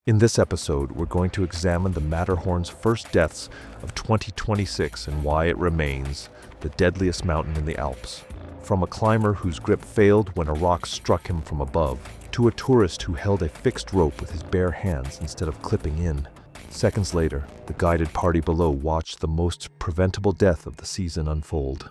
In this episode, we're going to examine the Matterhorn's first deaths of 2026 and why it remains the deadliest mountain in the Alps. From a climber whose grip failed when a rock struck him from above, to a tourist who held a fixed rope with his bare hands instead of clipping in. Seconds later, the guided party below watched the most preventable death of the season unfold.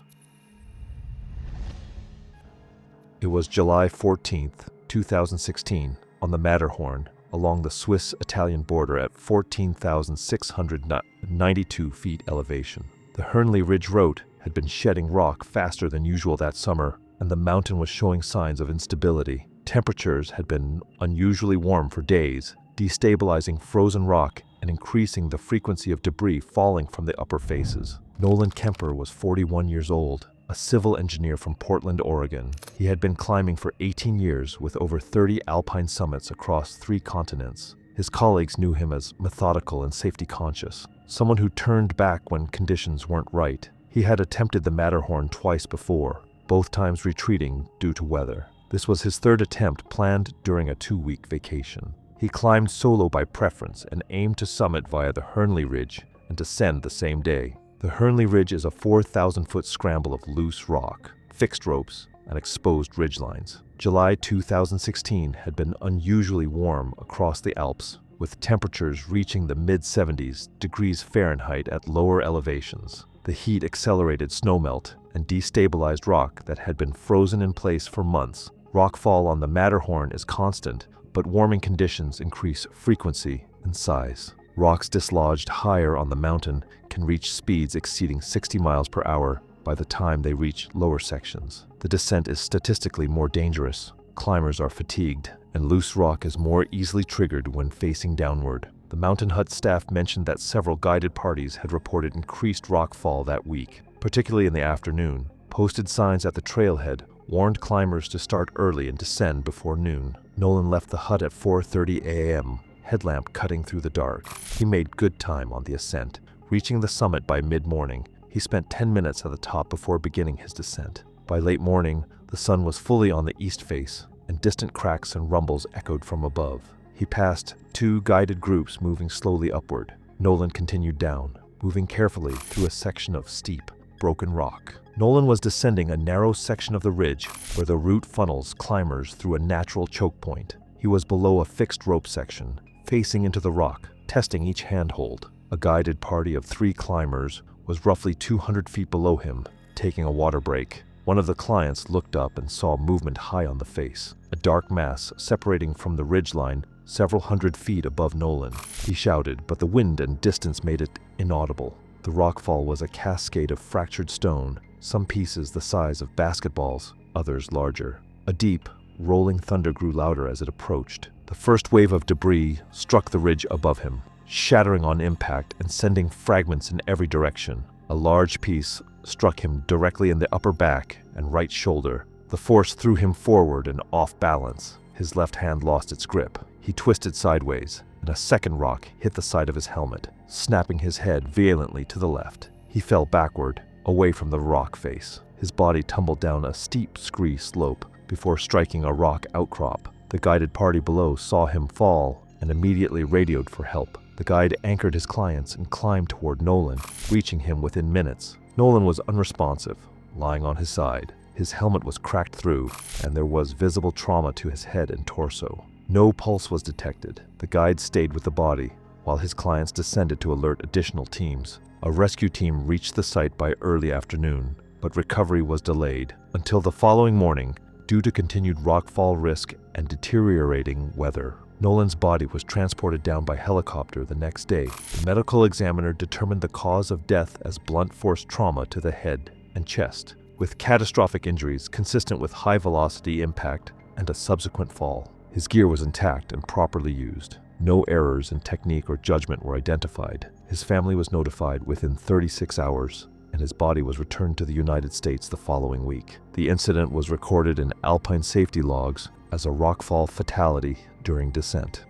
It was July 14th, 2016, on the Matterhorn, along the Swiss-Italian border at 14,692 feet elevation. The Hernley Ridge Road had been shedding rock faster than usual that summer, and the mountain was showing signs of instability. Temperatures had been unusually warm for days, destabilizing frozen rock and increasing the frequency of debris falling from the upper faces. Nolan Kemper was 41 years old, a civil engineer from Portland, Oregon. He had been climbing for 18 years with over 30 alpine summits across 3 continents. His colleagues knew him as methodical and safety conscious, someone who turned back when conditions weren't right. He had attempted the Matterhorn twice before, both times retreating due to weather. This was his third attempt, planned during a 2-week vacation. He climbed solo by preference and aimed to summit via the Hernley Ridge and descend the same day. The Hernley Ridge is a 4,000-foot scramble of loose rock, fixed ropes, and exposed ridgelines. July 2016 had been unusually warm across the Alps, with temperatures reaching the mid-70s degrees Fahrenheit at lower elevations. The heat accelerated snowmelt and destabilized rock that had been frozen in place for months. Rockfall on the Matterhorn is constant, but warming conditions increase frequency and size. Rocks dislodged higher on the mountain can reach speeds exceeding 60 miles per hour by the time they reach lower sections. The descent is statistically more dangerous. Climbers are fatigued, and loose rock is more easily triggered when facing downward. The mountain hut staff mentioned that several guided parties had reported increased rockfall that week, particularly in the afternoon. Posted signs at the trailhead warned climbers to start early and descend before noon. Nolan left the hut at 4:30 a.m., headlamp cutting through the dark. He made good time on the ascent. Reaching the summit by mid-morning, he spent 10 minutes at the top before beginning his descent. By late morning, the sun was fully on the east face, and distant cracks and rumbles echoed from above. He passed 2 guided groups moving slowly upward. Nolan continued down, moving carefully through a section of steep, broken rock. Nolan was descending a narrow section of the ridge where the route funnels climbers through a natural choke point. He was below a fixed rope section, facing into the rock, testing each handhold. A guided party of 3 climbers was roughly 200 feet below him, taking a water break. One of the clients looked up and saw movement high on the face, a dark mass separating from the ridgeline several hundred feet above Nolan. He shouted, but the wind and distance made it inaudible. The rockfall was a cascade of fractured stone, some pieces the size of basketballs, others larger. A deep, rolling thunder grew louder as it approached. The first wave of debris struck the ridge above him, shattering on impact and sending fragments in every direction. A large piece struck him directly in the upper back and right shoulder. The force threw him forward and off balance. His left hand lost its grip. He twisted sideways, and a second rock hit the side of his helmet, snapping his head violently to the left. He fell backward, away from the rock face. His body tumbled down a steep scree slope before striking a rock outcrop. The guided party below saw him fall and immediately radioed for help. The guide anchored his clients and climbed toward Nolan, reaching him within minutes. Nolan was unresponsive, lying on his side. His helmet was cracked through, and there was visible trauma to his head and torso. No pulse was detected. The guide stayed with the body, while his clients descended to alert additional teams. A rescue team reached the site by early afternoon, but recovery was delayed until the following morning due to continued rockfall risk and deteriorating weather. Nolan's body was transported down by helicopter the next day. The medical examiner determined the cause of death as blunt force trauma to the head and chest, with catastrophic injuries consistent with high-velocity impact and a subsequent fall. His gear was intact and properly used. No errors in technique or judgment were identified. His family was notified within 36 hours, and his body was returned to the United States the following week. The incident was recorded in alpine safety logs as a rockfall fatality during descent.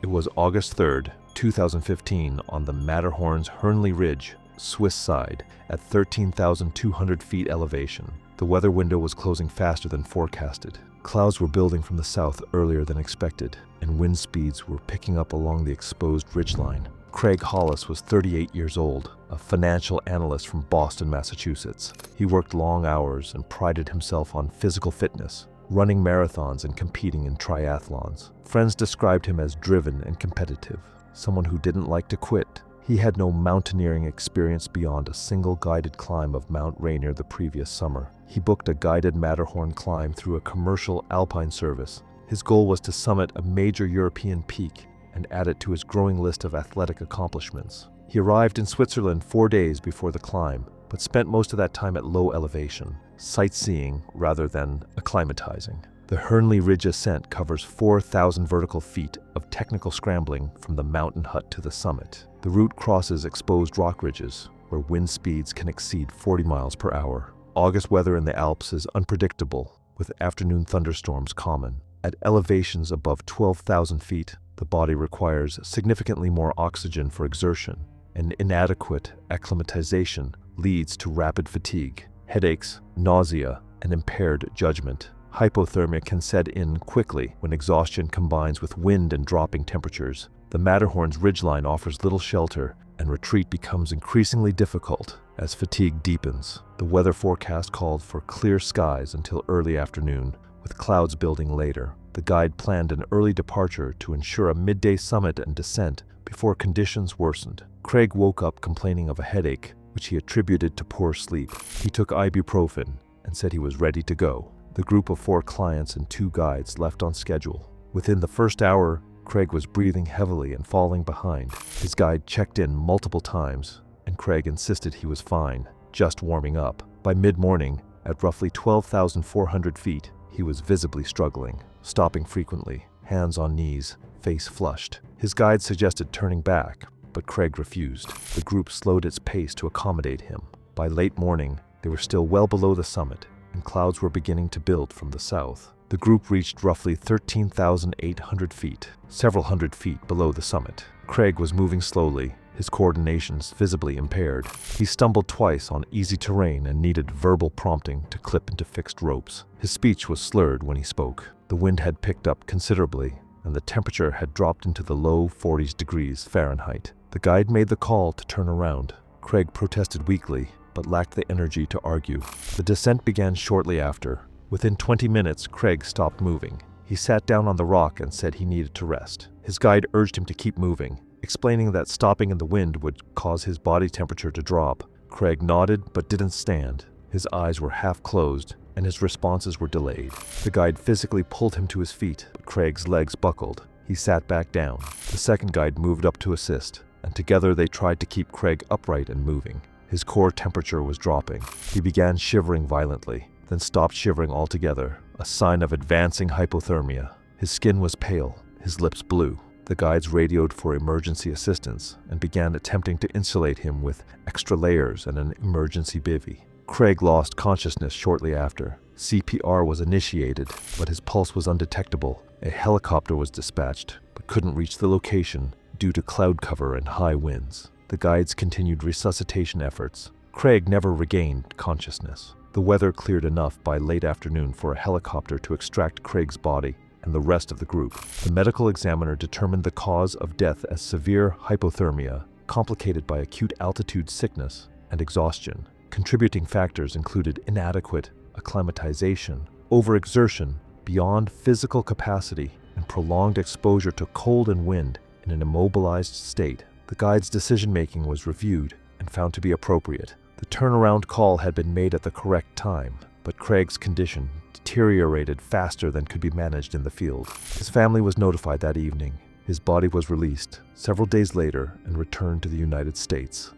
It was August 3rd, 2015, on the Matterhorn's Hernley Ridge, Swiss side, at 13,200 feet elevation. The weather window was closing faster than forecasted. Clouds were building from the south earlier than expected, and wind speeds were picking up along the exposed ridgeline. Craig Hollis was 38 years old, a financial analyst from Boston, Massachusetts. He worked long hours and prided himself on physical fitness, running marathons and competing in triathlons. Friends described him as driven and competitive, someone who didn't like to quit. He had no mountaineering experience beyond a single guided climb of Mount Rainier the previous summer. He booked a guided Matterhorn climb through a commercial alpine service. His goal was to summit a major European peak and add it to his growing list of athletic accomplishments. He arrived in Switzerland 4 days before the climb, but spent most of that time at low elevation, sightseeing rather than acclimatizing. The Hernley Ridge ascent covers 4,000 vertical feet of technical scrambling from the mountain hut to the summit. The route crosses exposed rock ridges, where wind speeds can exceed 40 miles per hour. August weather in the Alps is unpredictable, with afternoon thunderstorms common. At elevations above 12,000 feet, the body requires significantly more oxygen for exertion, and inadequate acclimatization leads to rapid fatigue, headaches, nausea, and impaired judgment. Hypothermia can set in quickly when exhaustion combines with wind and dropping temperatures. The Matterhorn's ridgeline offers little shelter, and retreat becomes increasingly difficult as fatigue deepens. The weather forecast called for clear skies until early afternoon, with clouds building later. The guide planned an early departure to ensure a midday summit and descent before conditions worsened. Craig woke up complaining of a headache, which he attributed to poor sleep. He took ibuprofen and said he was ready to go. The group of 4 clients and 2 guides left on schedule. Within the first hour, Craig was breathing heavily and falling behind. His guide checked in multiple times, and Craig insisted he was fine, just warming up. By mid-morning, at roughly 12,400 feet, he was visibly struggling, stopping frequently, hands on knees, face flushed. His guide suggested turning back, but Craig refused. The group slowed its pace to accommodate him. By late morning, they were still well below the summit, and clouds were beginning to build from the south. The group reached roughly 13,800 feet, several hundred feet below the summit. Craig was moving slowly, his coordinations visibly impaired. He stumbled twice on easy terrain and needed verbal prompting to clip into fixed ropes. His speech was slurred when he spoke. The wind had picked up considerably, and the temperature had dropped into the low 40s degrees Fahrenheit. The guide made the call to turn around. Craig protested weakly, but lacked the energy to argue. The descent began shortly after. Within 20 minutes, Craig stopped moving. He sat down on the rock and said he needed to rest. His guide urged him to keep moving, explaining that stopping in the wind would cause his body temperature to drop. Craig nodded but didn't stand. His eyes were half closed, and his responses were delayed. The guide physically pulled him to his feet, but Craig's legs buckled. He sat back down. The second guide moved up to assist, and together they tried to keep Craig upright and moving. His core temperature was dropping. He began shivering violently, then stopped shivering altogether, a sign of advancing hypothermia. His skin was pale, his lips blue. The guides radioed for emergency assistance and began attempting to insulate him with extra layers and an emergency bivvy. Craig lost consciousness shortly after. CPR was initiated, but his pulse was undetectable. A helicopter was dispatched, but couldn't reach the location due to cloud cover and high winds. The guides continued resuscitation efforts. Craig never regained consciousness. The weather cleared enough by late afternoon for a helicopter to extract Craig's body and the rest of the group. The medical examiner determined the cause of death as severe hypothermia, complicated by acute altitude sickness and exhaustion. Contributing factors included inadequate acclimatization, overexertion beyond physical capacity, and prolonged exposure to cold and wind in an immobilized state. The guide's decision-making was reviewed and found to be appropriate. The turnaround call had been made at the correct time, but Craig's condition deteriorated faster than could be managed in the field. His family was notified that evening. His body was released several days later and returned to the United States.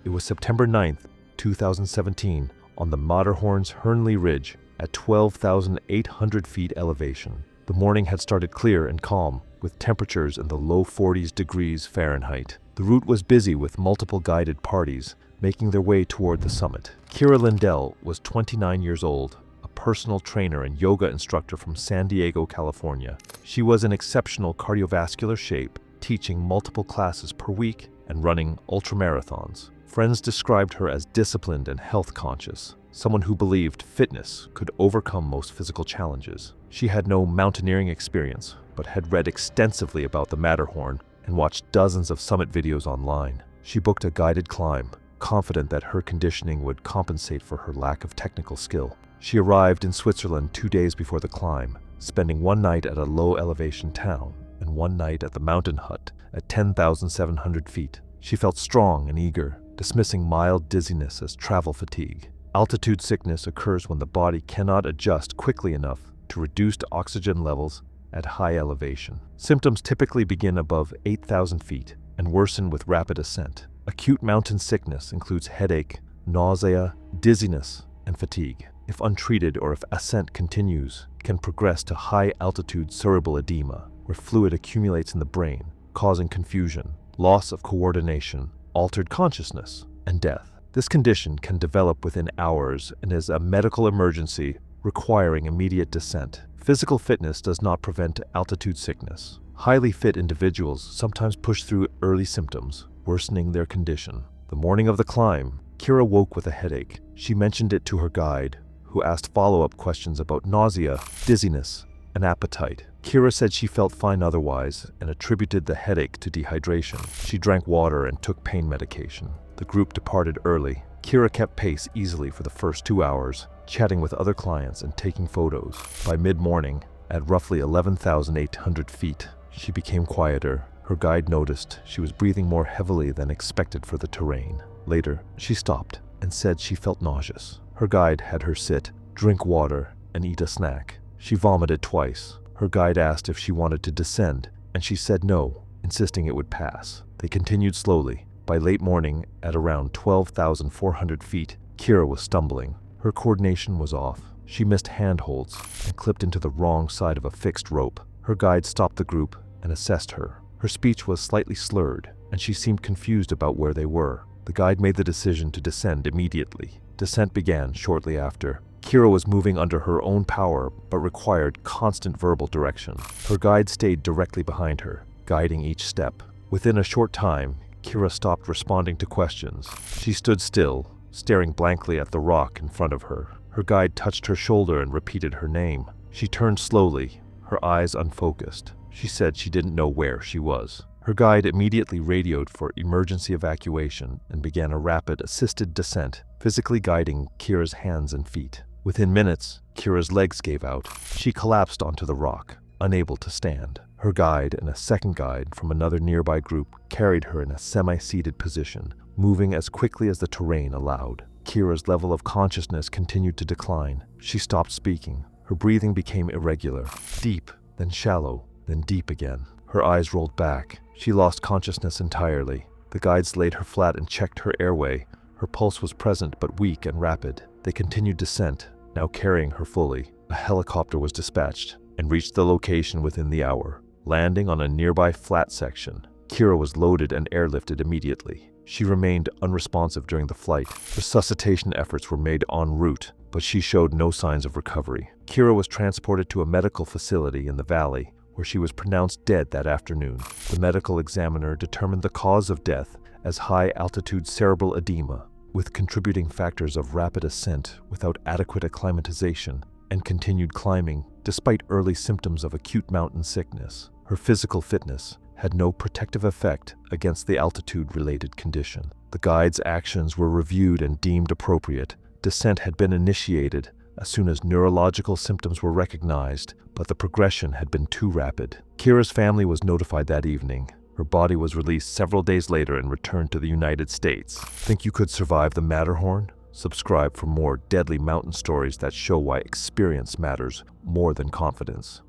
It was September 9th, 2017, on the Matterhorn's Hernley Ridge at 12,800 feet elevation. The morning had started clear and calm, with temperatures in the low 40s degrees Fahrenheit. The route was busy with multiple guided parties making their way toward the summit. Kira Lindell was 29 years old, a personal trainer and yoga instructor from San Diego, California. She was in exceptional cardiovascular shape, teaching multiple classes per week and running ultramarathons. Friends described her as disciplined and health conscious, someone who believed fitness could overcome most physical challenges. She had no mountaineering experience, but had read extensively about the Matterhorn and watched dozens of summit videos online. She booked a guided climb, confident that her conditioning would compensate for her lack of technical skill. She arrived in Switzerland 2 days before the climb, spending one night at a low-elevation town and one night at the mountain hut at 10,700 feet. She felt strong and eager, dismissing mild dizziness as travel fatigue. Altitude sickness occurs when the body cannot adjust quickly enough to reduced oxygen levels at high elevation. Symptoms typically begin above 8,000 feet and worsen with rapid ascent. Acute mountain sickness includes headache, nausea, dizziness, and fatigue. If untreated or if ascent continues, it can progress to high-altitude cerebral edema, where fluid accumulates in the brain, causing confusion, loss of coordination, altered consciousness, and death. This condition can develop within hours and is a medical emergency requiring immediate descent. Physical fitness does not prevent altitude sickness. Highly fit individuals sometimes push through early symptoms, worsening their condition. The morning of the climb, Kira woke with a headache. She mentioned it to her guide, who asked follow-up questions about nausea, dizziness, and appetite. Kira said she felt fine otherwise and attributed the headache to dehydration. She drank water and took pain medication. The group departed early. Kira kept pace easily for the first 2 hours, chatting with other clients and taking photos. By mid-morning, at roughly 11,800 feet, she became quieter. Her guide noticed she was breathing more heavily than expected for the terrain. Later, she stopped and said she felt nauseous. Her guide had her sit, drink water, and eat a snack. She vomited twice. Her guide asked if she wanted to descend, and she said no, insisting it would pass. They continued slowly. By late morning, at around 12,400 feet, Kira was stumbling. Her coordination was off. She missed handholds and clipped into the wrong side of a fixed rope. Her guide stopped the group and assessed her. Her speech was slightly slurred, and she seemed confused about where they were. The guide made the decision to descend immediately. Descent began shortly after. Kira was moving under her own power, but required constant verbal direction. Her guide stayed directly behind her, guiding each step. Within a short time, Kira stopped responding to questions. She stood still, staring blankly at the rock in front of her. Her guide touched her shoulder and repeated her name. She turned slowly, her eyes unfocused. She said she didn't know where she was. Her guide immediately radioed for emergency evacuation and began a rapid, assisted descent, physically guiding Kira's hands and feet. Within minutes, Kira's legs gave out. She collapsed onto the rock, unable to stand. Her guide and a second guide from another nearby group carried her in a semi-seated position, moving as quickly as the terrain allowed. Kira's level of consciousness continued to decline. She stopped speaking. Her breathing became irregular, deep, then shallow, then deep again. Her eyes rolled back. She lost consciousness entirely. The guides laid her flat and checked her airway. Her pulse was present but weak and rapid. They continued descent, now carrying her fully. A helicopter was dispatched and reached the location within the hour. Landing on a nearby flat section, Kira was loaded and airlifted immediately. She remained unresponsive during the flight. Resuscitation efforts were made en route, but she showed no signs of recovery. Kira was transported to a medical facility in the valley, where she was pronounced dead that afternoon. The medical examiner determined the cause of death as high-altitude cerebral edema, with contributing factors of rapid ascent without adequate acclimatization, and continued climbing despite early symptoms of acute mountain sickness. Her physical fitness had no protective effect against the altitude-related condition. The guide's actions were reviewed and deemed appropriate. Descent had been initiated as soon as neurological symptoms were recognized, but the progression had been too rapid. Kira's family was notified that evening. Her body was released several days later and returned to the United States. Think you could survive the Matterhorn? Subscribe for more deadly mountain stories that show why experience matters more than confidence.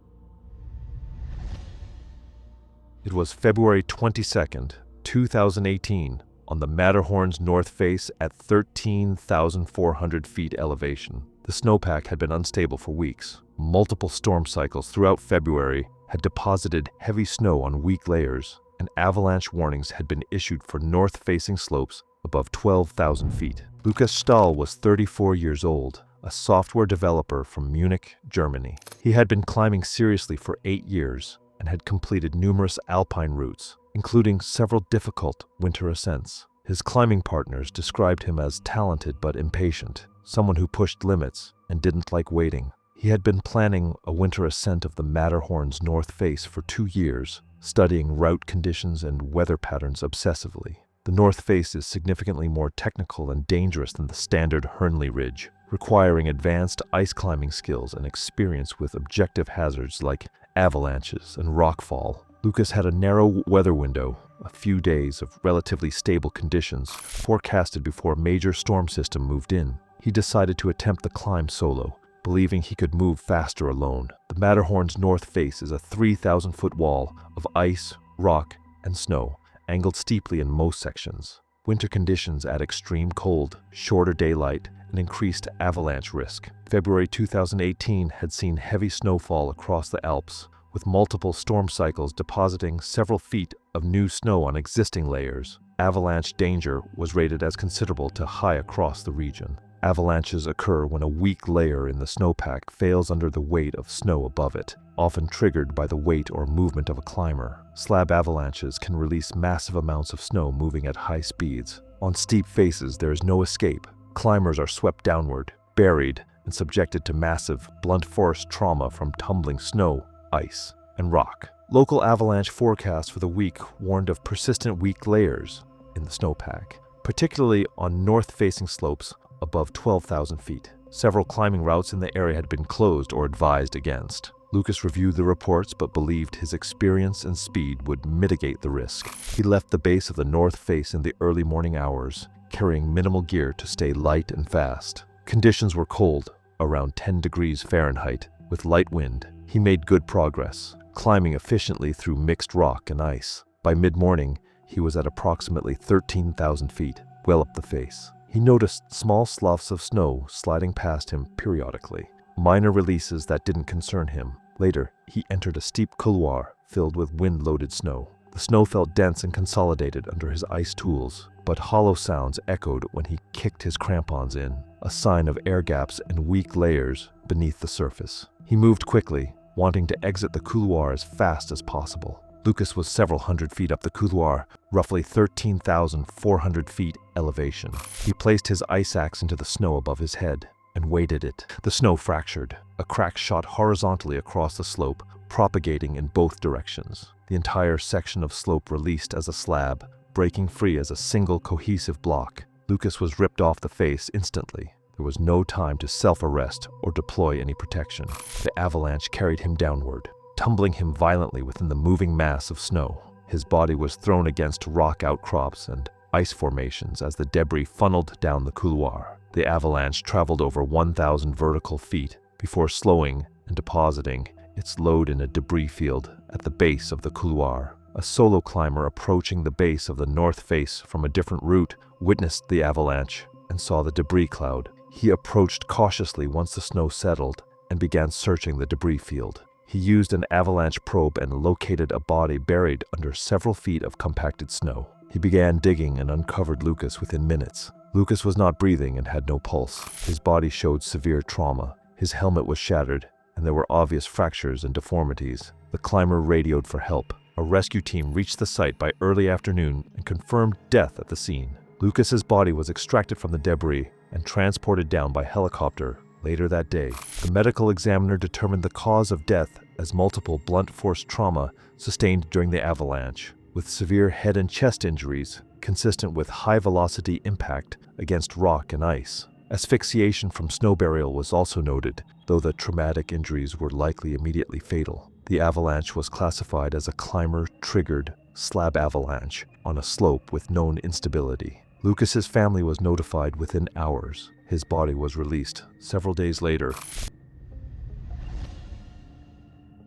It was February 22nd, 2018, on the Matterhorn's north face at 13,400 feet elevation. The snowpack had been unstable for weeks. Multiple storm cycles throughout February had deposited heavy snow on weak layers, and avalanche warnings had been issued for north-facing slopes above 12,000 feet. Lukas Stahl was 34 years old, a software developer from Munich, Germany. He had been climbing seriously for 8 years and had completed numerous alpine routes, including several difficult winter ascents. His climbing partners described him as talented but impatient, someone who pushed limits and didn't like waiting. He had been planning a winter ascent of the Matterhorn's north face for 2 years, studying route conditions and weather patterns obsessively. The north face is significantly more technical and dangerous than the standard Hernley Ridge, requiring advanced ice climbing skills and experience with objective hazards like avalanches and rockfall. Lucas had a narrow weather window, a few days of relatively stable conditions, forecasted before a major storm system moved in. He decided to attempt the climb solo, believing he could move faster alone. The Matterhorn's north face is a 3,000-foot wall of ice, rock, and snow, angled steeply in most sections. Winter conditions add extreme cold, shorter daylight, and increased avalanche risk. February 2018 had seen heavy snowfall across the Alps, with multiple storm cycles depositing several feet of new snow on existing layers. Avalanche danger was rated as considerable to high across the region. Avalanches occur when a weak layer in the snowpack fails under the weight of snow above it, often triggered by the weight or movement of a climber. Slab avalanches can release massive amounts of snow moving at high speeds. On steep faces, there is no escape. Climbers are swept downward, buried, and subjected to massive, blunt force trauma from tumbling snow, ice, and rock. Local avalanche forecasts for the week warned of persistent weak layers in the snowpack, particularly on north-facing slopes above 12,000 feet. Several climbing routes in the area had been closed or advised against. Lucas reviewed the reports but believed his experience and speed would mitigate the risk. He left the base of the north face in the early morning hours, carrying minimal gear to stay light and fast. Conditions were cold, around 10 degrees Fahrenheit, with light wind. He made good progress, climbing efficiently through mixed rock and ice. By mid-morning, he was at approximately 13,000 feet, well up the face. He noticed small sloughs of snow sliding past him periodically, minor releases that didn't concern him. Later, he entered a steep couloir filled with wind-loaded snow. The snow felt dense and consolidated under his ice tools, but hollow sounds echoed when he kicked his crampons in, a sign of air gaps and weak layers beneath the surface. He moved quickly, wanting to exit the couloir as fast as possible. Lucas was several hundred feet up the couloir, roughly 13,400 feet elevation. He placed his ice axe into the snow above his head and weighted it. The snow fractured. A crack shot horizontally across the slope, propagating in both directions. The entire section of slope released as a slab, breaking free as a single cohesive block. Lucas was ripped off the face instantly. There was no time to self-arrest or deploy any protection. The avalanche carried him downward, tumbling him violently within the moving mass of snow. His body was thrown against rock outcrops and ice formations as the debris funneled down the couloir. The avalanche traveled over 1,000 vertical feet before slowing and depositing its load in a debris field at the base of the couloir. A solo climber approaching the base of the north face from a different route witnessed the avalanche and saw the debris cloud. He approached cautiously once the snow settled and began searching the debris field. He used an avalanche probe and located a body buried under several feet of compacted snow. He began digging and uncovered Lucas within minutes. Lucas was not breathing and had no pulse. His body showed severe trauma. His helmet was shattered, and there were obvious fractures and deformities. The climber radioed for help. A rescue team reached the site by early afternoon and confirmed death at the scene. Lucas's body was extracted from the debris and transported down by helicopter later that day. The medical examiner determined the cause of death as multiple blunt force trauma sustained during the avalanche, with severe head and chest injuries consistent with high-velocity impact against rock and ice. Asphyxiation from snow burial was also noted, though the traumatic injuries were likely immediately fatal. The avalanche was classified as a climber-triggered slab avalanche on a slope with known instability. Lucas's family was notified within hours. His body was released several days later.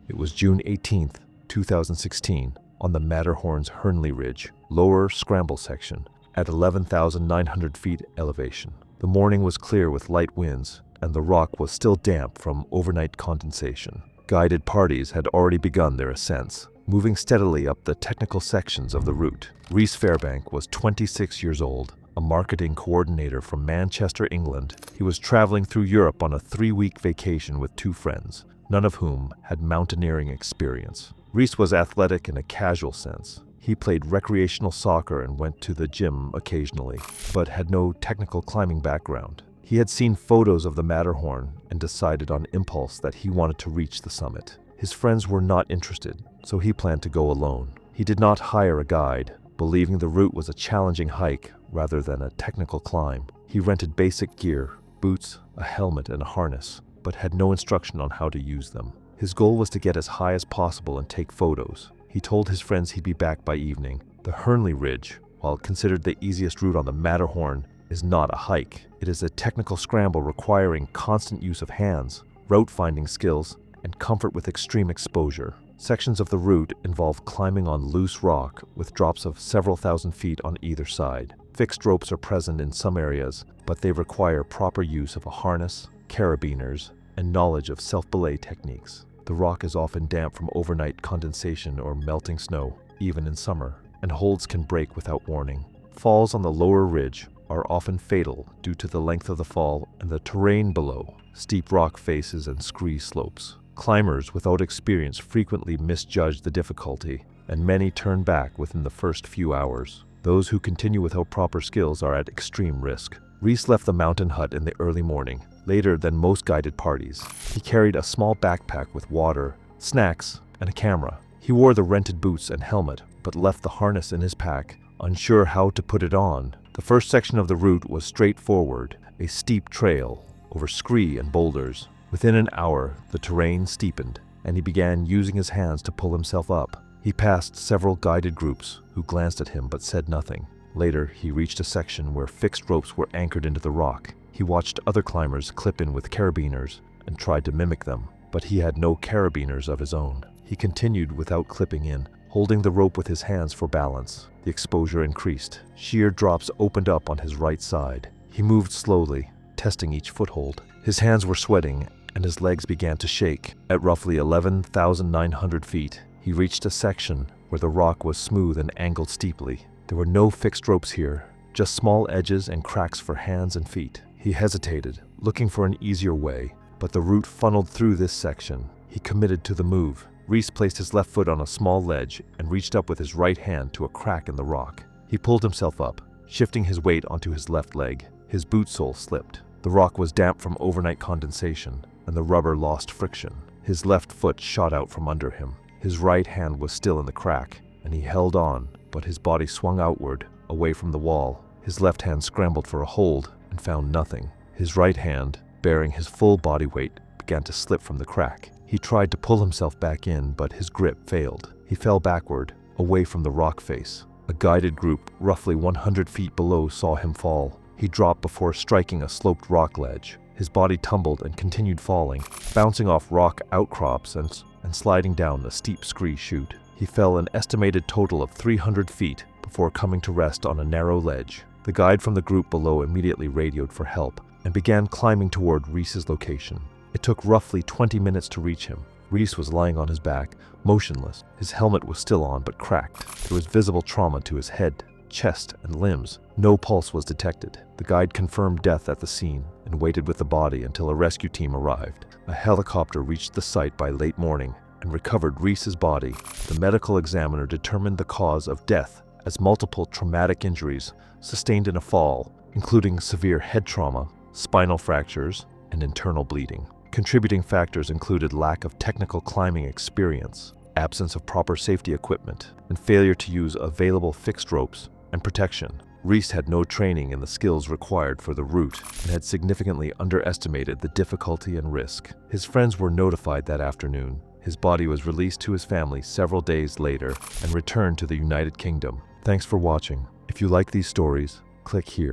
It was June 18, 2016, on the Matterhorn's Hernley Ridge, lower scramble section, at 11,900 feet elevation. The morning was clear with light winds, and the rock was still damp from overnight condensation. Guided parties had already begun their ascents, moving steadily up the technical sections of the route. Rhys Fairbank was 26 years old, a marketing coordinator from Manchester, England. He was traveling through Europe on a 3-week vacation with 2 friends, none of whom had mountaineering experience. Rhys was athletic in a casual sense. He played recreational soccer and went to the gym occasionally, but had no technical climbing background. He had seen photos of the Matterhorn and decided on impulse that he wanted to reach the summit. His friends were not interested, so he planned to go alone. He did not hire a guide, believing the route was a challenging hike rather than a technical climb. He rented basic gear, boots, a helmet, and a harness, but had no instruction on how to use them. His goal was to get as high as possible and take photos. He told his friends he'd be back by evening. The Hernley Ridge, while considered the easiest route on the Matterhorn, is not a hike. It is a technical scramble requiring constant use of hands, route-finding skills, and comfort with extreme exposure. Sections of the route involve climbing on loose rock with drops of several thousand feet on either side. Fixed ropes are present in some areas, but they require proper use of a harness, carabiners, and knowledge of self-belay techniques. The rock is often damp from overnight condensation or melting snow, even in summer, and holds can break without warning. Falls on the lower ridge are often fatal due to the length of the fall and the terrain below, steep rock faces and scree slopes. Climbers without experience frequently misjudge the difficulty, and many turn back within the first few hours. Those who continue without proper skills are at extreme risk. Reese left the mountain hut in the early morning, later than most guided parties. He carried a small backpack with water, snacks, and a camera. He wore the rented boots and helmet, but left the harness in his pack, unsure how to put it on. The first section of the route was straightforward, a steep trail over scree and boulders. Within an hour, the terrain steepened, and he began using his hands to pull himself up. He passed several guided groups who glanced at him but said nothing. Later, he reached a section where fixed ropes were anchored into the rock. He watched other climbers clip in with carabiners and tried to mimic them, but he had no carabiners of his own. He continued without clipping in, holding the rope with his hands for balance. The exposure increased. Sheer drops opened up on his right side. He moved slowly, testing each foothold. His hands were sweating, and his legs began to shake. At roughly 11,900 feet, he reached a section where the rock was smooth and angled steeply. There were no fixed ropes here, just small edges and cracks for hands and feet. He hesitated, looking for an easier way, but the route funneled through this section. He committed to the move. Reese placed his left foot on a small ledge and reached up with his right hand to a crack in the rock. He pulled himself up, shifting his weight onto his left leg. His boot sole slipped. The rock was damp from overnight condensation, and the rubber lost friction. His left foot shot out from under him. His right hand was still in the crack, and he held on, but his body swung outward, away from the wall. His left hand scrambled for a hold and found nothing. His right hand, bearing his full body weight, began to slip from the crack. He tried to pull himself back in, but his grip failed. He fell backward, away from the rock face. A guided group, roughly 100 feet below, saw him fall. He dropped before striking a sloped rock ledge. His body tumbled and continued falling, bouncing off rock outcrops and sliding down a steep scree chute. He fell an estimated total of 300 feet before coming to rest on a narrow ledge. The guide from the group below immediately radioed for help and began climbing toward Reese's location. It took roughly 20 minutes to reach him. Reese was lying on his back, motionless. His helmet was still on but cracked. There was visible trauma to his head, chest, and limbs. No pulse was detected. The guide confirmed death at the scene and waited with the body until a rescue team arrived. A helicopter reached the site by late morning and recovered Reese's body. The medical examiner determined the cause of death as multiple traumatic injuries sustained in a fall, including severe head trauma, spinal fractures, and internal bleeding. Contributing factors included lack of technical climbing experience, absence of proper safety equipment, and failure to use available fixed ropes and protection. Reese had no training in the skills required for the route and had significantly underestimated the difficulty and risk. His friends were notified that afternoon. His body was released to his family several days later and returned to the United Kingdom. Thanks for watching. If you like these stories, click here.